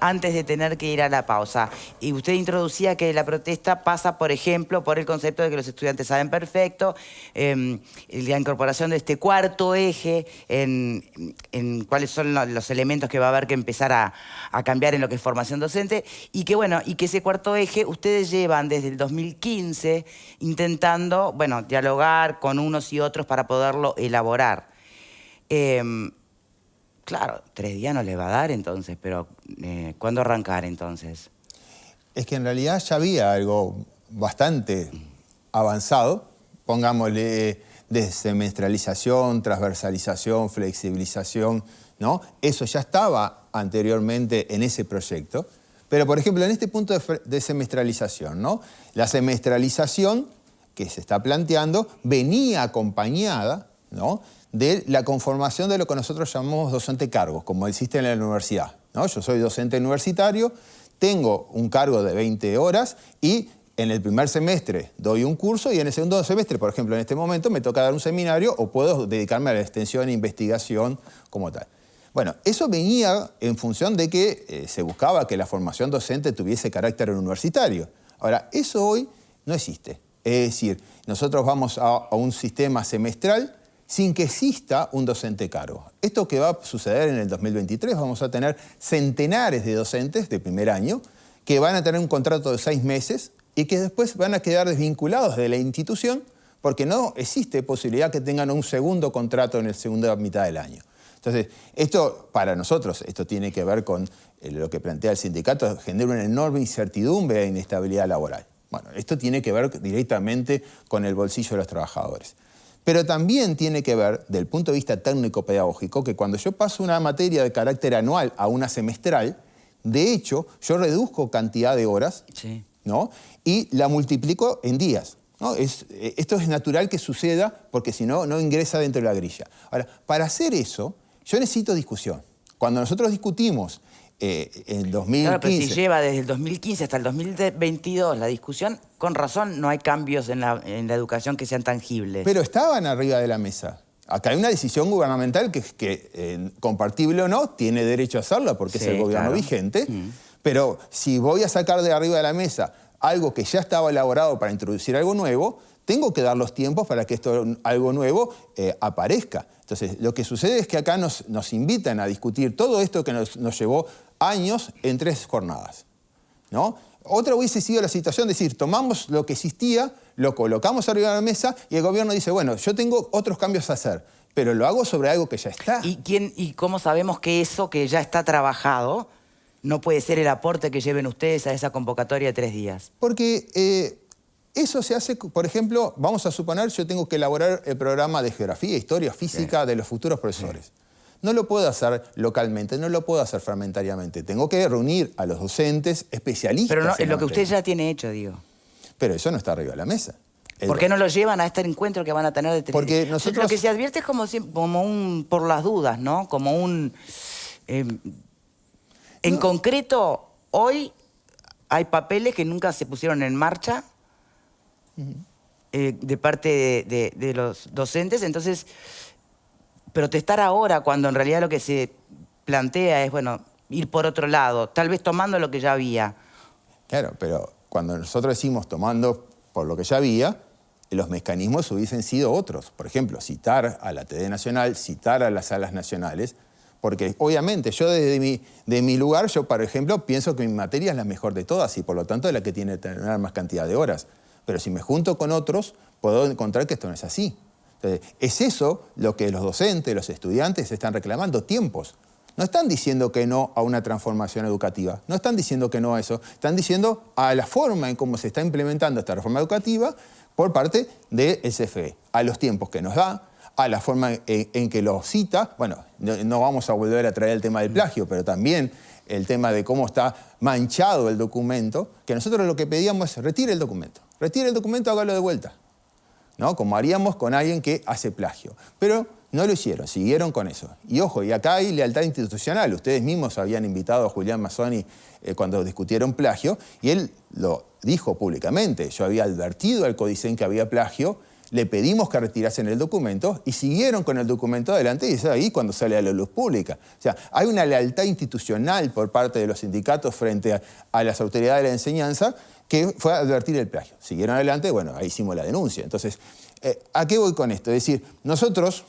Antes de tener que ir a la pausa. Y usted introducía que la protesta pasa, por ejemplo, por el concepto de que los estudiantes saben perfecto, la incorporación de este cuarto eje en cuáles son los elementos que va a haber que empezar a cambiar en lo que es formación docente, y que, bueno, y que ese cuarto eje ustedes llevan desde el 2015 intentando, bueno, dialogar con unos y otros para poderlo elaborar. Claro, 3 días no le va a dar entonces, pero ¿cuándo arrancar entonces? Es que en realidad ya había algo bastante avanzado, pongámosle dessemestralización, transversalización, flexibilización, ¿no? Eso ya estaba anteriormente en ese proyecto, pero por ejemplo en este punto de semestralización, ¿no? La semestralización que se está planteando venía acompañada, ¿no?, de la conformación de lo que nosotros llamamos docente cargos, como existe en la universidad, ¿no? Yo soy docente universitario, tengo un cargo de 20 horas y en el primer semestre doy un curso y en el segundo semestre, por ejemplo, en este momento me toca dar un seminario o puedo dedicarme a la extensión e investigación como tal. Bueno, eso venía en función de que se buscaba que la formación docente tuviese carácter universitario. Ahora, eso hoy no existe. Es decir, nosotros vamos a un sistema semestral sin que exista un docente cargo. Esto que va a suceder en el 2023, vamos a tener centenares de docentes de primer año que van a tener un contrato de 6 meses y que después van a quedar desvinculados de la institución porque no existe posibilidad que tengan un segundo contrato en la segunda mitad del año. Entonces, esto para nosotros, esto tiene que ver con lo que plantea el sindicato, genera una enorme incertidumbre e inestabilidad laboral. Bueno, esto tiene que ver directamente con el bolsillo de los trabajadores. Pero también tiene que ver, del punto de vista técnico-pedagógico, que cuando yo paso una materia de carácter anual a una semestral, de hecho, yo reduzco cantidad de horas, sí, ¿no?, y la multiplico en días, ¿no? Esto es natural que suceda porque si no, no ingresa dentro de la grilla. Ahora, para hacer eso, yo necesito discusión. Cuando nosotros discutimos en 2015... Claro, pero si lleva desde el 2015 hasta el 2022 la discusión, con razón no hay cambios en la educación que sean tangibles. Pero estaban arriba de la mesa. Acá hay una decisión gubernamental que compartible o no, tiene derecho a hacerla porque sí, es el gobierno vigente. Pero si voy a sacar de arriba de la mesa algo que ya estaba elaborado para introducir algo nuevo, tengo que dar los tiempos para que esto, algo nuevo aparezca. Entonces, lo que sucede es que acá nos invitan a discutir todo esto que nos llevó años en 3 jornadas, ¿no? Otra hubiese sido la situación de decir, tomamos lo que existía, lo colocamos arriba de la mesa y el gobierno dice, bueno, yo tengo otros cambios a hacer, pero lo hago sobre algo que ya está. ¿Y cómo sabemos que eso que ya está trabajado no puede ser el aporte que lleven ustedes a esa convocatoria de 3 días? Porque eso se hace, por ejemplo, vamos a suponer, yo tengo que elaborar el programa de geografía, historia, física de los futuros profesores. No lo puedo hacer localmente, no lo puedo hacer fragmentariamente. Tengo que reunir a los docentes especialistas. Pero no, es lo que usted ya tiene hecho, digo. Pero eso no está arriba de la mesa. ¿Por qué no lo llevan a este encuentro que van a tener de 3 días? Porque nosotros... Lo que se advierte es como un por las dudas, ¿no? Como un... En concreto, hoy hay papeles que nunca se pusieron en marcha de parte de los docentes. Entonces, protestar ahora cuando en realidad lo que se plantea es, bueno, ir por otro lado, tal vez tomando lo que ya había. Claro, pero cuando nosotros decimos tomando por lo que ya había, los mecanismos hubiesen sido otros. Por ejemplo, citar a la TD Nacional, citar a las salas nacionales, porque obviamente yo desde mi lugar, yo por ejemplo pienso que mi materia es la mejor de todas y por lo tanto es la que tiene que tener más cantidad de horas. Pero si me junto con otros, puedo encontrar que esto no es así. Entonces, es eso lo que los docentes, los estudiantes están reclamando, tiempos. No están diciendo que no a una transformación educativa, no están diciendo que no a eso, están diciendo a la forma en cómo se está implementando esta reforma educativa por parte del CFE, a los tiempos que nos da, a la forma en que lo cita. Bueno, no vamos a volver a traer el tema del plagio, pero también el tema de cómo está manchado el documento, que nosotros lo que pedíamos es retire el documento, hágalo de vuelta, ¿no? Como haríamos con alguien que hace plagio. Pero no lo hicieron, siguieron con eso. Y ojo, y acá hay lealtad institucional. Ustedes mismos habían invitado a Julián Mazzoni cuando discutieron plagio, y él lo dijo públicamente. Yo había advertido al Codicen que había plagio, le pedimos que retirasen el documento y siguieron con el documento adelante y es ahí cuando sale a la luz pública. O sea, hay una lealtad institucional por parte de los sindicatos frente a las autoridades de la enseñanza que fue a advertir el plagio. Siguieron adelante, bueno, ahí hicimos la denuncia. Entonces, ¿a qué voy con esto? Es decir, nosotros,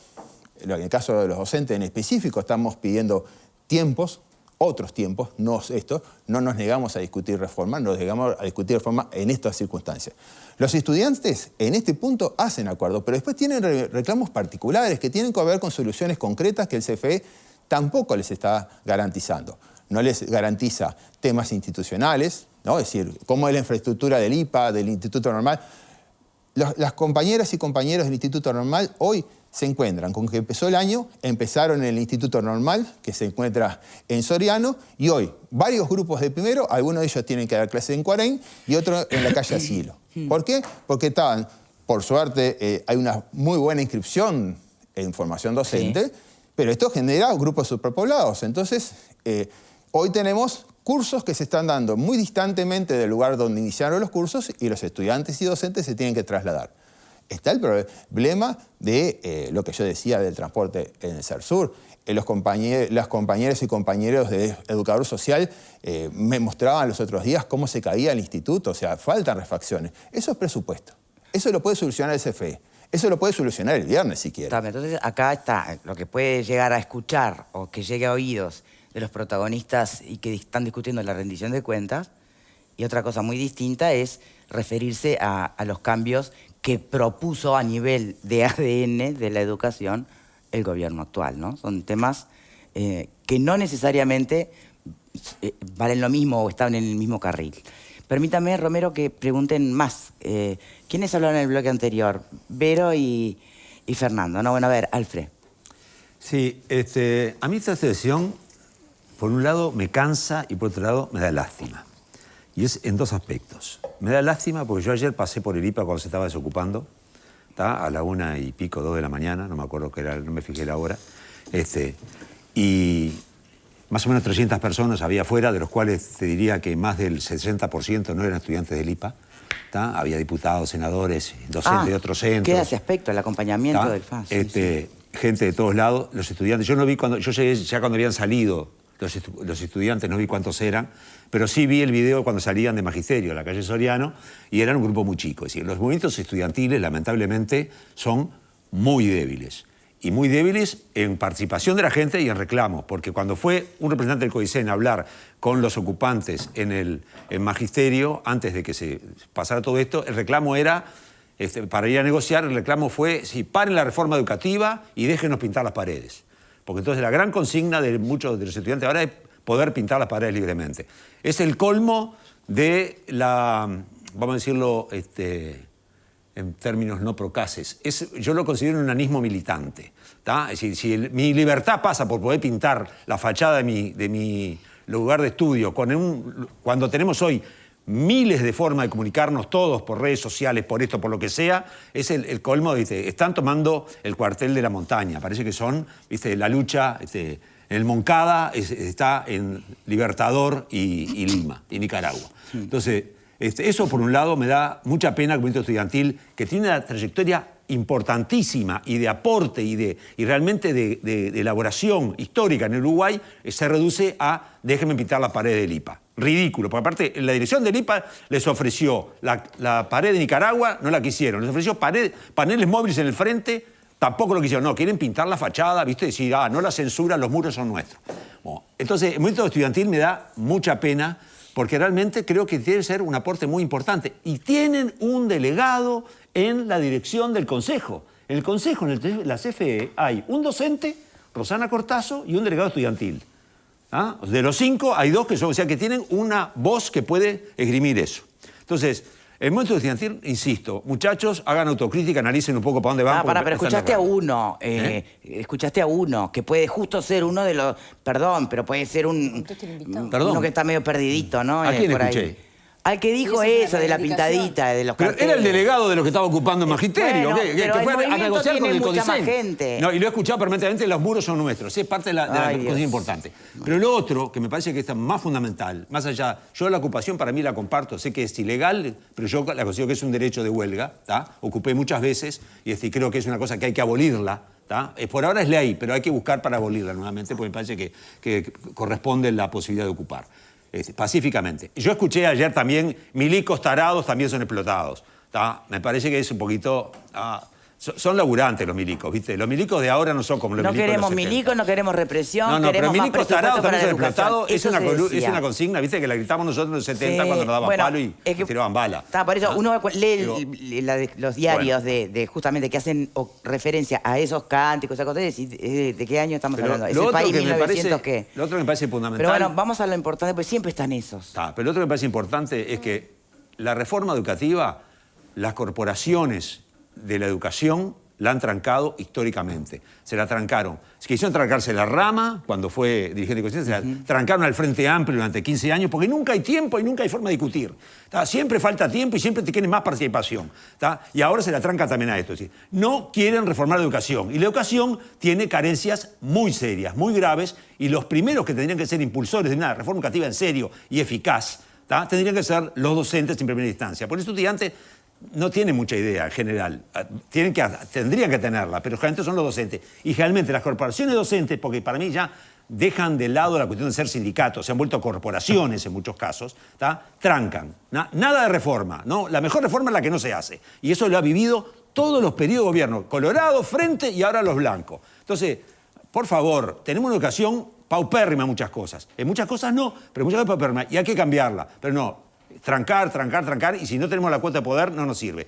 en el caso de los docentes en específico, estamos pidiendo tiempos, otros tiempos, no esto, no nos negamos a discutir reforma, nos negamos a discutir reforma en estas circunstancias. Los estudiantes en este punto hacen acuerdo, pero después tienen reclamos particulares que tienen que ver con soluciones concretas que el CFE tampoco les está garantizando. No les garantiza temas institucionales, ¿no? Es decir, cómo es la infraestructura del IPA, del Instituto Normal. Las compañeras y compañeros del Instituto Normal hoy se encuentran con que empezó el año, empezaron en el Instituto Normal, que se encuentra en Soriano, y hoy varios grupos de primero, algunos de ellos tienen que dar clases en Cuarén y otros en la calle Asilo. ¿Por qué? Porque estaban, por suerte, hay una muy buena inscripción en formación docente, sí, pero esto genera grupos superpoblados. Entonces, hoy tenemos cursos que se están dando muy distantemente del lugar donde iniciaron los cursos y los estudiantes y docentes se tienen que trasladar. Está el problema de lo que yo decía del transporte en el Sersur. Las compañeras y compañeros de educador social me mostraban los otros días cómo se caía el instituto, o sea, faltan refacciones. Eso es presupuesto. Eso lo puede solucionar el CFE. Eso lo puede solucionar el viernes si quiere. Entonces acá está lo que puede llegar a escuchar o que llegue a oídos de los protagonistas y que están discutiendo la rendición de cuentas. Y otra cosa muy distinta es referirse a los cambios que propuso a nivel de ADN de la educación el gobierno actual, ¿no? Son temas que no necesariamente valen lo mismo o están en el mismo carril. Permítame, Romero, que pregunten más. ¿Quiénes hablaron en el bloque anterior? Vero y Fernando, ¿no? Bueno, a ver, Alfred. Sí, a mí esta sesión, por un lado, me cansa y por otro lado, me da lástima. Y es en dos aspectos. Me da lástima porque yo ayer pasé por el IPA cuando se estaba desocupando, ¿tá? A la 1:00 y pico, 2 de la mañana, no me acuerdo qué era, no me fijé la hora. Y más o menos 300 personas había afuera, de los cuales te diría que más del 60% no eran estudiantes del IPA. ¿Tá? Había diputados, senadores, docentes de otros centros. ¿Qué hace aspecto el acompañamiento del FAS? Sí. Gente de todos lados, los estudiantes. Yo no vi cuando, yo llegué ya cuando habían salido los estudiantes, no vi cuántos eran, pero sí vi el video cuando salían de Magisterio, a la calle Soriano, y eran un grupo muy chico. Es decir, los movimientos estudiantiles, lamentablemente, son muy débiles. Y muy débiles en participación de la gente y en reclamo, porque cuando fue un representante del CODICEN a hablar con los ocupantes en Magisterio, antes de que se pasara todo esto, el reclamo era, para ir a negociar, el reclamo fue, sí, paren la reforma educativa y déjenos pintar las paredes. Porque entonces la gran consigna de muchos de los estudiantes ahora es poder pintar las paredes libremente. Es el colmo de la, vamos a decirlo en términos no procaces, yo lo considero un nanismo militante. ¿Tá? Es decir, si mi libertad pasa por poder pintar la fachada de mi lugar de estudio, cuando tenemos hoy miles de formas de comunicarnos todos por redes sociales, por esto, por lo que sea, es el colmo, ¿viste? Están tomando el cuartel de la montaña. Parece que son, ¿viste? La lucha, en el Moncada está en Libertador y Lima, y Nicaragua. Entonces, eso por un lado me da mucha pena el movimiento estudiantil, que tiene una trayectoria importantísima y de aporte y realmente de elaboración histórica en Uruguay, se reduce a déjenme pintar la pared del IPA. Ridículo, porque aparte la dirección del IPA les ofreció la pared de Nicaragua, no la quisieron, les ofreció paneles móviles en el frente, tampoco lo quisieron, no, quieren pintar la fachada, ¿viste? Decir, no la censura, los muros son nuestros. Bueno, entonces el movimiento estudiantil me da mucha pena, porque realmente creo que tiene que ser un aporte muy importante. Y tienen un delegado en la dirección del Consejo. En el Consejo, en la CFE, hay un docente, Rosana Cortazo, y un delegado estudiantil. ¿Ah? De los 5 hay 2 que son, o sea, que tienen una voz que puede esgrimir eso. Entonces, el movimiento estudiantil, insisto, muchachos, hagan autocrítica, analicen un poco para dónde van. Pero escuchaste a uno, escuchaste a uno, que puede justo ser uno de los, perdón, pero puede ser uno que está medio perdidito, ¿no? ¿A quién por escuché? Ahí. Al que dijo Y esa es eso una de la reivindicación. pintadita, de los Pero carteles. era el delegado de lo que estaba ocupando el magisterio, Bueno, que pero el fue a movimiento negociar con tiene el mucha más CODICEN. gente. No, y lo he escuchado permanentemente, los muros son nuestros, es parte de la Ay, cosa Dios. importante. Pero lo otro, que me parece que es más fundamental, más allá, yo la ocupación para mí la comparto, sé que es ilegal, pero yo la considero que es un derecho de huelga, ¿tá? Ocupé muchas veces y creo que es una cosa que hay que abolirla. Por ahora es ley, pero hay que buscar para abolirla nuevamente, porque me parece que corresponde la posibilidad de ocupar. Pacíficamente. Yo escuché ayer también, milicos tarados también son explotados. ¿Tá? Me parece que es un poquito... son laburantes los milicos, ¿viste? Los milicos de ahora no son como los No milicos de los queremos 70. milicos, no queremos represión, No, pero queremos más milicos presupuesto tarados para también la son explotados. educación. Es una consigna, ¿viste? Que la gritamos nosotros en los 70 Sí, cuando nos daban bueno, palo y es que- tiraban bala. Está, por eso ¿Ah? uno lee Digo, los diarios de justamente que hacen referencia a esos cánticos, esas cosas, y ¿de qué año estamos pero hablando? Es lo el otro país que me 1900 parece, ¿qué? lo otro que me parece fundamental... Pero bueno, vamos a lo importante, porque siempre están esos. Pero lo otro que me parece importante es que la reforma educativa, las corporaciones de la educación la han trancado históricamente. Se la trancaron. Se quisieron trancarse la Rama, cuando fue dirigente de Constitución, se la trancaron al Frente Amplio durante 15 años, porque nunca hay tiempo y nunca hay forma de discutir. ¿Tá? Siempre falta tiempo y siempre te quieren más participación. ¿Tá? Y ahora se la tranca también a esto. Es decir, no quieren reformar la educación. Y la educación tiene carencias muy serias, muy graves, y los primeros que tendrían que ser impulsores de una reforma educativa en serio y eficaz, ¿tá? Tendrían que ser los docentes en primera instancia. Por eso estudiantes no tienen mucha idea en general. Tendrían que tenerla, pero generalmente son los docentes. Y generalmente las corporaciones docentes, porque para mí ya dejan de lado la cuestión de ser sindicatos, se han vuelto corporaciones en muchos casos, ¿tá? Trancan. Nada de reforma, ¿no? La mejor reforma es la que no se hace. Y eso lo ha vivido todos los periodos de gobierno. Colorado, Frente y ahora los blancos. Entonces, por favor, tenemos una educación paupérrima en muchas cosas. En muchas cosas no, pero en muchas cosas paupérrima. Y hay que cambiarla. Pero no. Trancar, y si no tenemos la cuota de poder, no nos sirve.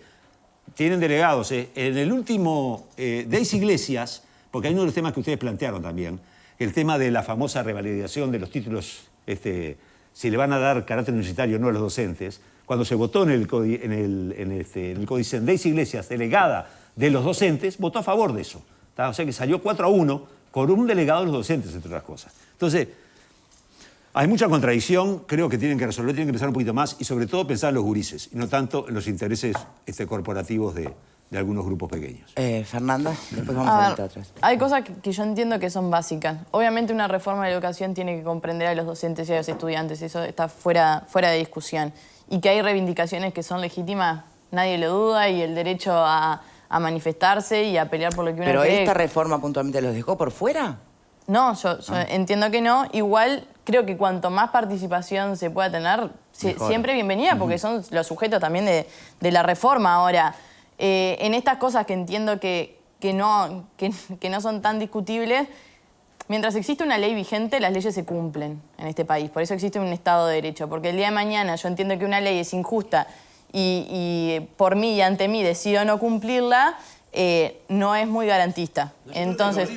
Tienen delegados. En el último, Deis Iglesias, porque hay uno de los temas que ustedes plantearon también, el tema de la famosa revalidación de los títulos, si le van a dar carácter universitario o no a los docentes, cuando se votó en el CODICEN, Deis Iglesias, delegada de los docentes, votó a favor de eso. ¿Tá? O sea que salió 4-1 con un delegado de los docentes, entre otras cosas. Entonces, hay mucha contradicción, creo que tienen que resolver, tienen que pensar un poquito más y sobre todo pensar en los gurises y no tanto en los intereses corporativos de algunos grupos pequeños. Fernanda, después vamos a ver otras. Hay cosas que yo entiendo que son básicas. Obviamente una reforma de la educación tiene que comprender a los docentes y a los estudiantes, eso está fuera de discusión. Y que hay reivindicaciones que son legítimas, nadie lo duda, y el derecho a manifestarse y a pelear por lo que uno ¿Pero cree. esta reforma puntualmente los dejó por fuera? No, yo entiendo que no. Igual creo que cuanto más participación se pueda tener, siempre bienvenida, porque son los sujetos también de la reforma. Ahora, en estas cosas que entiendo que no son tan discutibles, mientras existe una ley vigente, las leyes se cumplen en este país. Por eso existe un Estado de Derecho. Porque el día de mañana yo entiendo que una ley es injusta y por mí y ante mí decido no cumplirla, no es muy garantista. Entonces,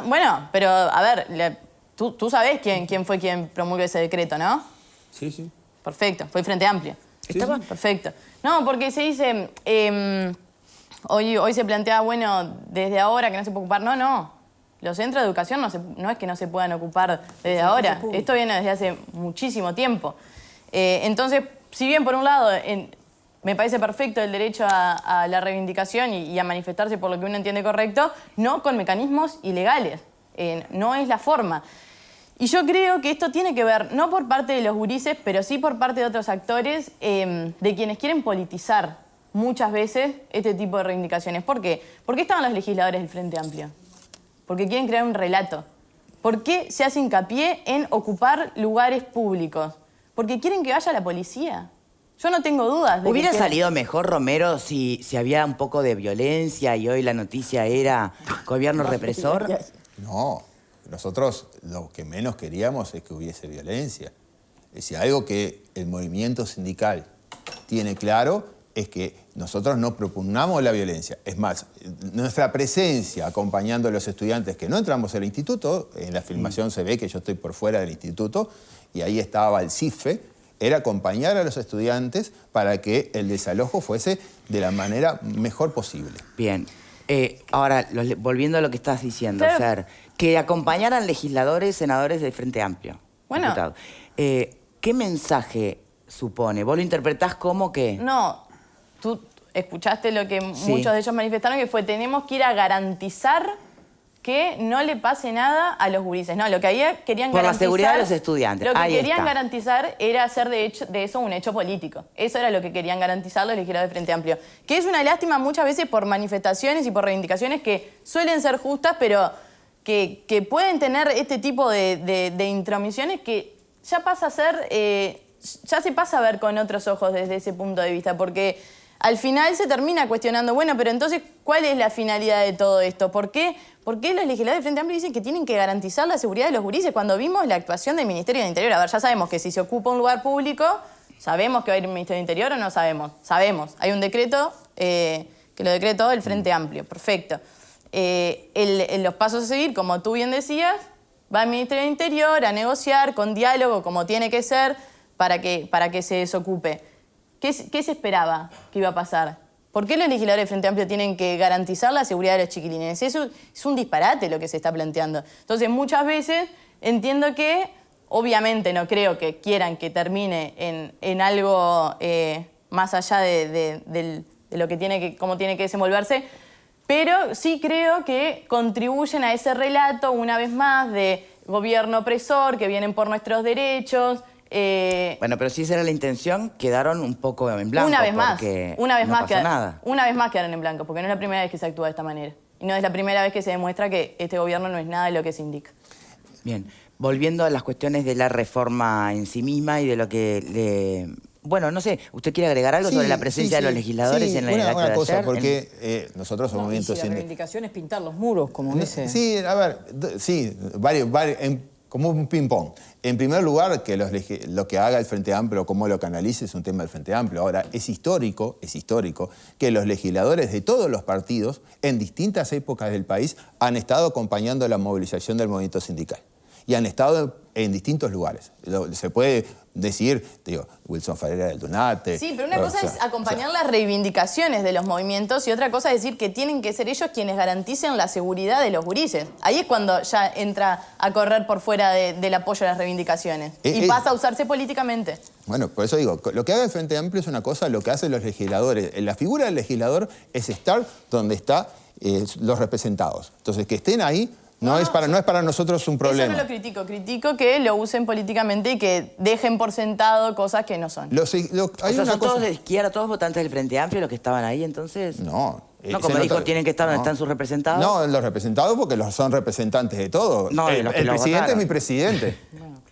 bueno, pero a ver, tú sabés quién fue quien promulgó ese decreto, ¿no? Sí, sí. Perfecto, fue Frente Amplio. ¿Estaba? Perfecto. No, porque se dice, hoy se plantea, bueno, desde ahora que no se puede ocupar. No. Los centros de educación no es que no se puedan ocupar desde ahora. Esto viene desde hace muchísimo tiempo. Entonces, si bien por un lado me parece perfecto el derecho a la reivindicación y a manifestarse por lo que uno entiende correcto, no con mecanismos ilegales. No es la forma. Y yo creo que esto tiene que ver, no por parte de los gurises, pero sí por parte de otros actores, de quienes quieren politizar muchas veces este tipo de reivindicaciones. ¿Por qué? ¿Por qué estaban los legisladores del Frente Amplio? Porque quieren crear un relato. ¿Por qué se hace hincapié en ocupar lugares públicos? Porque quieren que vaya la policía. Yo no tengo dudas de ¿Hubiera que salido mejor, Romero, si había un poco de violencia y hoy la noticia era gobierno represor? No, nosotros lo que menos queríamos es que hubiese violencia. Es decir, algo que el movimiento sindical tiene claro es que nosotros no propugnamos la violencia. Es más, nuestra presencia acompañando a los estudiantes que no entramos al instituto, en la filmación se ve que yo estoy por fuera del instituto, y ahí estaba el CIFE, era acompañar a los estudiantes para que el desalojo fuese de la manera mejor posible. Bien. Ahora, volviendo a lo que estás diciendo, Claro. Fer, que acompañaran legisladores, senadores del Frente Amplio. Bueno. Diputado. ¿Qué mensaje supone? ¿Vos lo interpretás como que? No, tú escuchaste lo que Sí. muchos de ellos manifestaron, que fue tenemos que ir a garantizar que no le pase nada a los gurises. No, lo que ahí querían Por la garantizar... seguridad de los estudiantes. Lo que Ahí querían está. garantizar era hacer de eso un hecho político. Eso era lo que querían garantizar los legisladores de Frente Amplio. Que es una lástima muchas veces por manifestaciones y por reivindicaciones que suelen ser justas, pero que pueden tener este tipo de intromisiones que ya pasa a ser... ya se pasa a ver con otros ojos desde ese punto de vista, porque al final se termina cuestionando, bueno, pero entonces, ¿cuál es la finalidad de todo esto? ¿Por qué los legisladores de Frente Amplio dicen que tienen que garantizar la seguridad de los gurises cuando vimos la actuación del Ministerio del Interior? A ver, ya sabemos que si se ocupa un lugar público, ¿sabemos que va a ir el Ministerio del Interior o no sabemos? Sabemos. Hay un decreto que lo decretó el Frente Amplio. Perfecto. Los pasos a seguir, como tú bien decías, va el Ministerio del Interior a negociar con diálogo, como tiene que ser, para que se desocupe. ¿Qué se esperaba que iba a pasar? ¿Por qué los legisladores de Frente Amplio tienen que garantizar la seguridad de los chiquilines? Eso es un disparate lo que se está planteando. Entonces, muchas veces entiendo que, obviamente, no creo que quieran que termine en algo más allá de lo que cómo tiene que desenvolverse, pero sí creo que contribuyen a ese relato, una vez más, de gobierno opresor, que vienen por nuestros derechos. Bueno, pero si esa era la intención, quedaron un poco en blanco. Una vez más, porque una vez no más pasó nada. una vez más quedaron en blanco, porque no es la primera vez que se actúa de esta manera. Y no es la primera vez que se demuestra que este gobierno no es nada de lo que se indica. Bien, volviendo a las cuestiones de la reforma en sí misma y de lo que le... Bueno, no sé, ¿usted quiere agregar algo sobre la presencia de los legisladores en el acto de una cosa, ayer? porque nosotros somos Y si movimientos... la reivindicación es pintar los muros, como dice... Sí, a ver, sí, como un ping-pong. En primer lugar, que lo que haga el Frente Amplio, cómo lo canalice, es un tema del Frente Amplio. Ahora, es histórico que los legisladores de todos los partidos, en distintas épocas del país, han estado acompañando la movilización del movimiento sindical. Y han estado en distintos lugares. Se puede decir, digo, Wilson Ferreira del Dunate... Sí, pero una cosa es acompañar las reivindicaciones de los movimientos y otra cosa es decir que tienen que ser ellos quienes garanticen la seguridad de los gurises. Ahí es cuando ya entra a correr por fuera del apoyo a las reivindicaciones y pasa a usarse políticamente. Bueno, por eso digo, lo que haga el Frente Amplio es una cosa, lo que hacen los legisladores. La figura del legislador es estar donde están los representados. Entonces, que estén ahí no es para nosotros un problema. Eso no lo critico que lo usen políticamente y que dejen por sentado cosas que no son. O sea, ¿son todos de izquierda, todos votantes del Frente Amplio los que estaban ahí entonces? No. No, como dijo, tienen que estar donde están sus representados. No, los representados porque son representantes de todo. No, de los que el los presidente votaron. es mi presidente.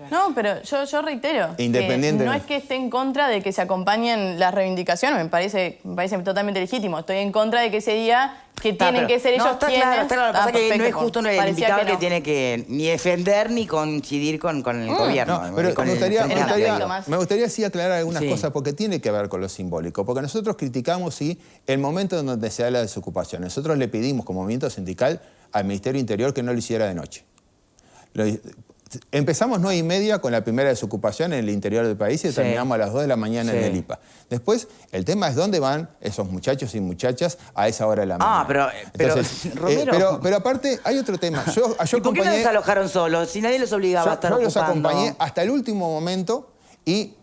No, pero yo reitero, Independiente. que no es que esté en contra de que se acompañen las reivindicaciones, me parece totalmente legítimo. Estoy en contra de que se diga que tienen que ser ellos está quienes... Claro, está claro. Lo que pasa es que no es justo el parecía invitado que no. tiene que ni defender ni coincidir con el gobierno. No, pero con me el Frente Amplio, digo. me gustaría sí aclarar algunas Sí. cosas porque tiene que ver con lo simbólico. Porque nosotros criticamos, sí, el momento en donde se da la desocupación. Nosotros le pedimos como movimiento sindical al Ministerio del Interior que no lo hiciera de noche. Empezamos 9:30 con la primera desocupación en el interior del país y terminamos a las 2 de la mañana en el IPA. Después, el tema es dónde van esos muchachos y muchachas a esa hora de la mañana. Pero Romero... pero aparte, hay otro tema. ¿Y por qué no los alojaron solos? Si nadie los obligaba a estar yo los ocupando. acompañé hasta el último momento y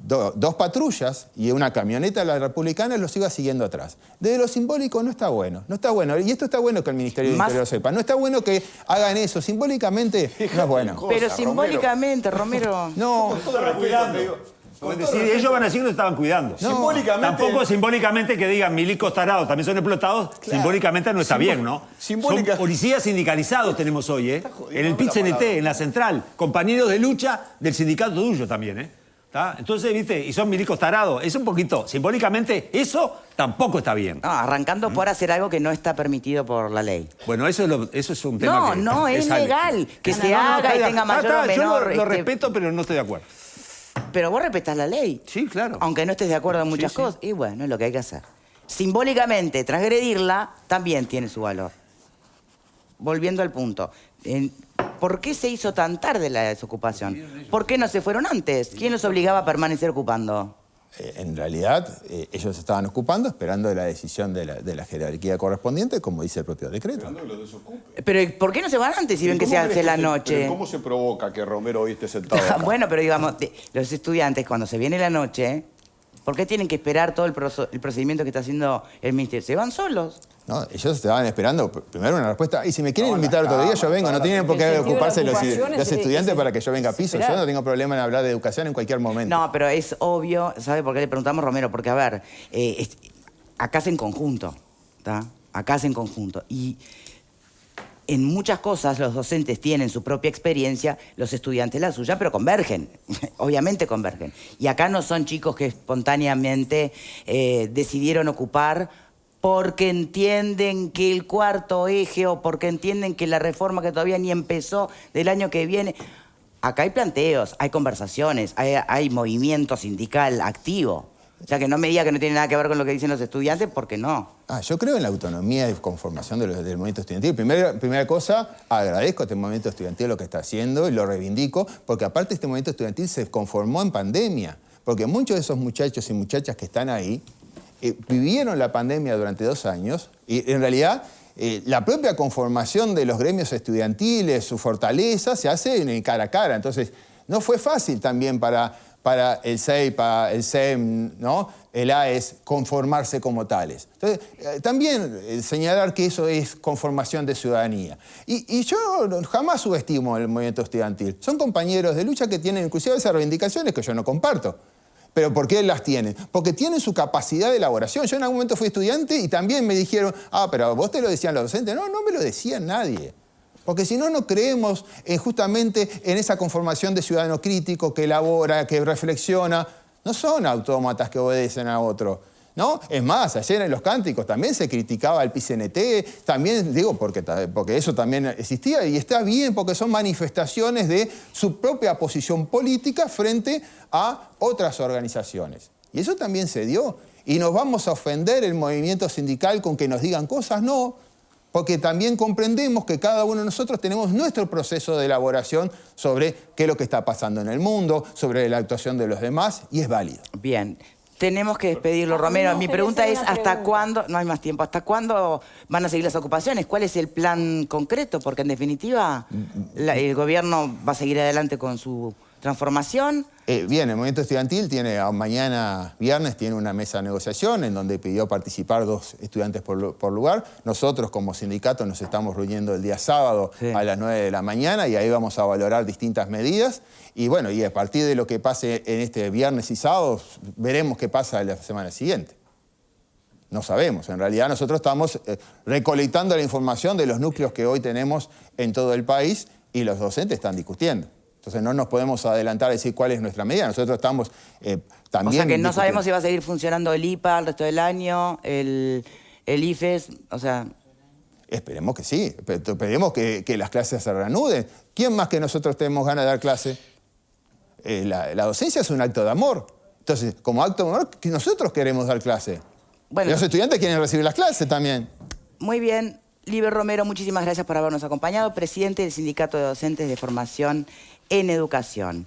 dos patrullas y una camioneta de la Republicana los iba siguiendo atrás. Desde lo simbólico no está bueno. No está bueno. Y esto está bueno que el Ministerio del Interior sepa. No está bueno que hagan eso. Simbólicamente no es bueno. Pero simbólicamente, Romero... No. Ellos van a decir que no estaban cuidando. No. Simbólicamente. Tampoco simbólicamente que digan milicos tarados, también son explotados, simbólicamente no está bien, ¿no? Son policías sindicalizados tenemos hoy, ¿eh? En el PIT-CNT, en la central, compañeros de lucha del sindicato tuyo también, ¿eh? ¿Tá? Entonces, ¿viste? Y son milicos tarados. Es un poquito, simbólicamente, eso tampoco está bien. No, arrancando por hacer algo que no está permitido por la ley. Bueno, eso es un tema que... No, es sale. legal. Que se haga y tenga mayor o menor... Yo lo respeto, pero no estoy de acuerdo. Pero vos respetás la ley. Sí, claro. Aunque no estés de acuerdo en muchas cosas. Y bueno, es lo que hay que hacer. Simbólicamente, transgredirla también tiene su valor. Volviendo al punto. ¿Por qué se hizo tan tarde la desocupación? ¿Por qué no se fueron antes? ¿Quién los obligaba a permanecer ocupando? En realidad, ellos estaban ocupando, esperando la decisión de la jerarquía correspondiente, como dice el propio decreto. Esperando que lo desocupe. Pero ¿por qué no se van antes si ven que se hace la noche? Pero ¿cómo se provoca que Romero hoy esté sentado acá? Bueno, pero digamos, los estudiantes cuando se viene la noche, ¿por qué tienen que esperar todo el procedimiento que está haciendo el ministerio? Se van solos. No, ellos estaban esperando primero una respuesta. Y si me quieren invitar otro día, yo vengo. No tienen por qué ocuparse los estudiantes para que yo venga a piso. Yo no tengo problema en hablar de educación en cualquier momento. No, pero es obvio, ¿sabe por qué le preguntamos, Romero? Porque, a ver, acá es en conjunto, ¿está? Acá es en conjunto. Y en muchas cosas los docentes tienen su propia experiencia, los estudiantes la suya, pero convergen, obviamente convergen. Y acá no son chicos que espontáneamente decidieron ocupar porque entienden que el cuarto eje o porque entienden que la reforma que todavía ni empezó del año que viene... Acá hay planteos, hay conversaciones, hay movimiento sindical activo. O sea, que no me diga que no tiene nada que ver con lo que dicen los estudiantes, porque no. Yo creo en la autonomía y conformación del movimiento estudiantil. Primera cosa, agradezco a este movimiento estudiantil lo que está haciendo y lo reivindico, porque aparte este movimiento estudiantil se conformó en pandemia, porque muchos de esos muchachos y muchachas que están ahí vivieron la pandemia durante 2 años y en realidad la propia conformación de los gremios estudiantiles, su fortaleza, se hace en cara a cara. Entonces, no fue fácil también para el CEIPA, el SEM, ¿no? El AES, conformarse como tales. Entonces, también señalar que eso es conformación de ciudadanía. Y yo jamás subestimo el movimiento estudiantil. Son compañeros de lucha que tienen inclusive esas reivindicaciones que yo no comparto. ¿Pero por qué las tienen? Porque tienen su capacidad de elaboración. Yo en algún momento fui estudiante y también me dijeron, pero a vos te lo decían los docentes. No, no me lo decía nadie. Porque si no, no creemos justamente en esa conformación de ciudadano crítico que elabora, que reflexiona. No son autómatas que obedecen a otro, ¿no? Es más, ayer en los cánticos también se criticaba al PCNT, también, digo, porque eso también existía, y está bien porque son manifestaciones de su propia posición política frente a otras organizaciones. Y eso también se dio. ¿Y nos vamos a ofender el movimiento sindical con que nos digan cosas? No, porque también comprendemos que cada uno de nosotros tenemos nuestro proceso de elaboración sobre qué es lo que está pasando en el mundo, sobre la actuación de los demás, y es válido. Bien. Tenemos que despedirlo, Romero. Mi pregunta es, ¿hasta cuándo? No hay más tiempo. ¿Hasta cuándo van a seguir las ocupaciones? ¿Cuál es el plan concreto? Porque, en definitiva, el gobierno va a seguir adelante con su transformación. Bien, el movimiento estudiantil tiene, mañana viernes, tiene una mesa de negociación en donde pidió participar 2 estudiantes por lugar. Nosotros, como sindicato, nos estamos reuniendo el día sábado a las 9 de la mañana y ahí vamos a valorar distintas medidas. Y bueno, y a partir de lo que pase en este viernes y sábado, veremos qué pasa la semana siguiente. No sabemos. En realidad nosotros estamos recolectando la información de los núcleos que hoy tenemos en todo el país y los docentes están discutiendo. Entonces no nos podemos adelantar a decir cuál es nuestra medida. Nosotros estamos también... O sea que no sabemos si va a seguir funcionando el IPA el resto del año, el IFES, o sea... Esperemos que sí, esperemos que las clases se reanuden. ¿Quién más que nosotros tenemos ganas de dar clase? La docencia es un acto de amor. Entonces, como acto de amor, nosotros queremos dar clase. Bueno, los estudiantes quieren recibir las clases también. Muy bien. Liber Romero, muchísimas gracias por habernos acompañado, presidente del Sindicato de Docentes de Formación en Educación.